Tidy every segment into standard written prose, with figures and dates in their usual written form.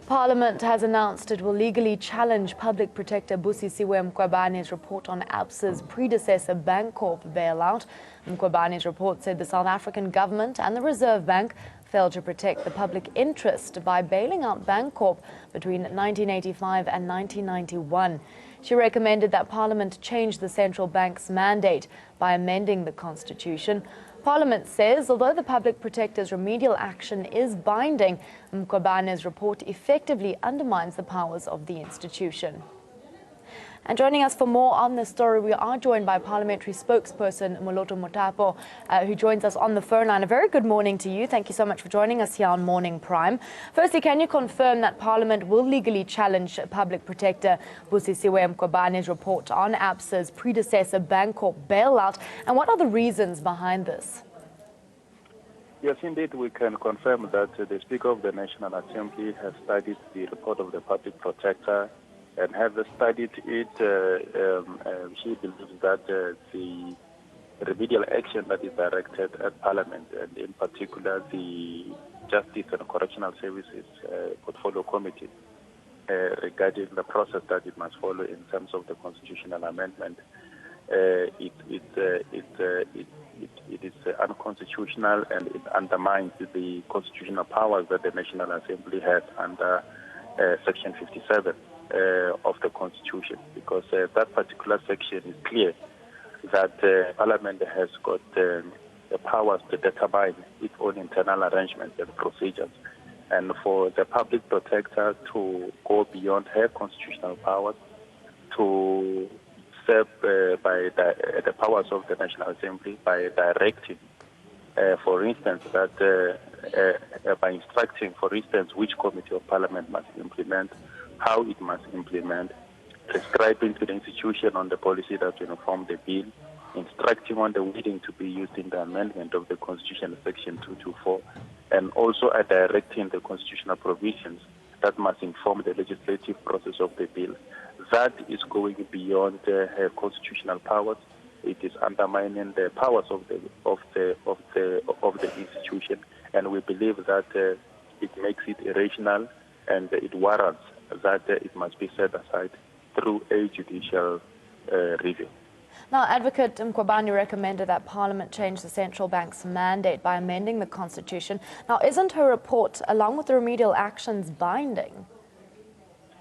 Parliament has announced it will legally challenge Public Protector Busisiwe Mkhwebane's report on Absa's predecessor Bancorp bailout. Mkhwebane's report said the South African government and the Reserve Bank failed to protect the public interest by bailing out Bancorp between 1985 and 1991. She recommended that Parliament change the central bank's mandate by amending the constitution. Parliament says although the Public Protector's remedial action is binding, Mkhwebane's report effectively undermines the powers of the institution. And joining us for more on this story, we are joined by parliamentary spokesperson Moloto Mothapo, who joins us on the phone line. A very good morning to you. Thank you so much for joining us here on Morning Prime. Firstly, can you confirm that Parliament will legally challenge Public Protector Busisiwe Mkhwebane's report on Absa's predecessor Bancorp bailout? And what are the reasons behind this? Yes, indeed, we can confirm that the Speaker of the National Assembly has studied the report of the Public Protector and has studied it. She believes that the remedial action that is directed at Parliament, and in particular the Justice and Correctional Services Portfolio Committee, regarding the process that it must follow in terms of the constitutional amendment, it is unconstitutional, and it undermines the constitutional powers that the National Assembly has under Section 57 of the Constitution, because that particular section is clear that Parliament has got the powers to determine its own internal arrangements and procedures, and for the Public Protector to go beyond her constitutional powers to serve by the powers of the National Assembly by directing, for instance, that by instructing, for instance, which committee of Parliament must implement, how it must implement, prescribing to the institution on the policy that will inform the bill, instructing on the wording to be used in the amendment of the Constitution, Section 224, and also directing the constitutional provisions that must inform the legislative process of the bill. That is going beyond her constitutional powers. It is undermining the powers of the institution, and we believe that it makes it irrational, and it warrants that it must be set aside through a judicial review. Now, Advocate Mkhwebane recommended that Parliament change the central bank's mandate by amending the constitution. Now, isn't her report, along with the remedial actions, binding?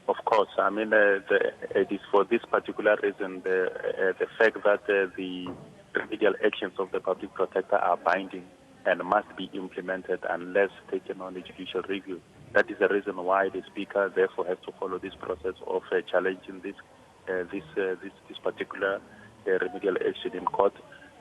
Of course. I mean, it is for this particular reason, the fact that the remedial actions of the Public Protector are binding and must be implemented unless taken on a judicial review. That is the reason why the Speaker therefore has to follow this process of challenging this particular remedial action in court,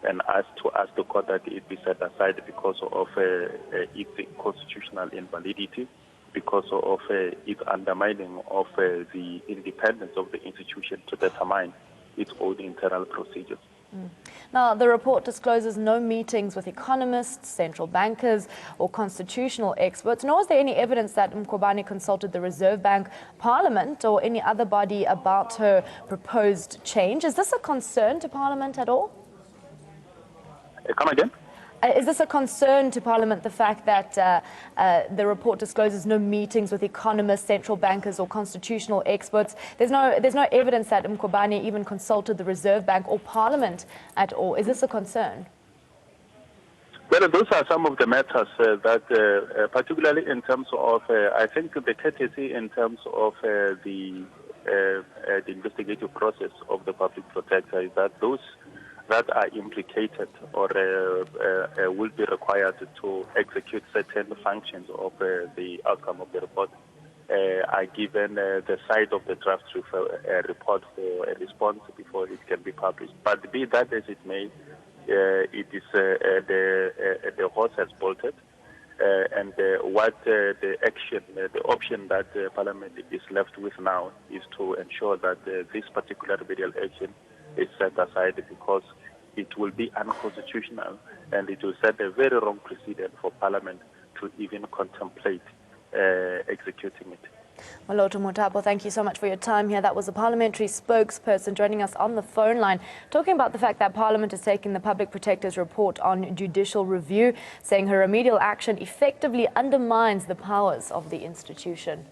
and ask the court that it be set aside because of its constitutional invalidity, because of its undermining of the independence of the institution to determine its own internal procedures. Now, the report discloses no meetings with economists, central bankers or constitutional experts, nor is there any evidence that Mkhwebane consulted the Reserve Bank, Parliament or any other body about her proposed change. Is this a concern to Parliament at all? Come again? Is this a concern to Parliament, the fact that the report discloses no meetings with economists, central bankers or constitutional experts? There's no evidence that Mkhwebane even consulted the Reserve Bank or Parliament at all. Is this a concern? Well, those are some of the matters that, particularly in terms of, I think the courtesy in terms of the investigative process of the Public Protector is that those that are implicated or will be required to execute certain functions of the outcome of the report are given the side of the draft report for a response before it can be published. But be that as it may, it is the horse has bolted, and what the option that Parliament is left with now is to ensure that this particular remedial action is set aside, because it will be unconstitutional and it will set a very wrong precedent for Parliament to even contemplate executing it. Moloto Mothapo, thank you so much for your time here. That was a parliamentary spokesperson joining us on the phone line, talking about the fact that Parliament is taking the Public Protector's report on judicial review, saying her remedial action effectively undermines the powers of the institution.